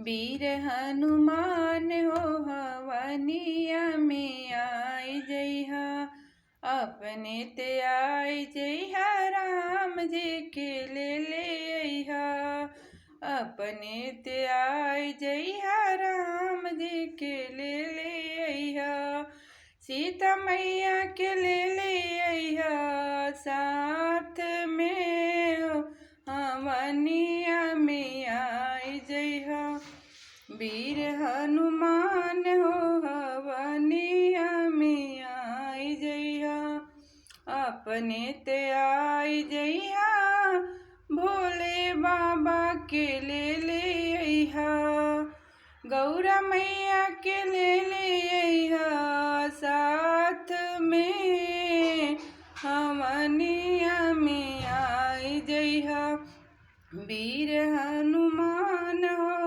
वीर हनुमान हो हवनिया में आई जइहा, अपने ते आई जइहा राम जी के ले अइहा। अपने ते आई जइहा राम जी के ले अइहा। सीता मैया के ले अइहा साथ में हो हवनिया में आई जइहा। वीर हनुमान हो हवनिया में आई जइहा। अपने ते आई जइहा भोले बाबा के ले अइहा। गौरा मैया के ले अइहा साथ में हवनिया में आई जइहा। वीर हनुमान हो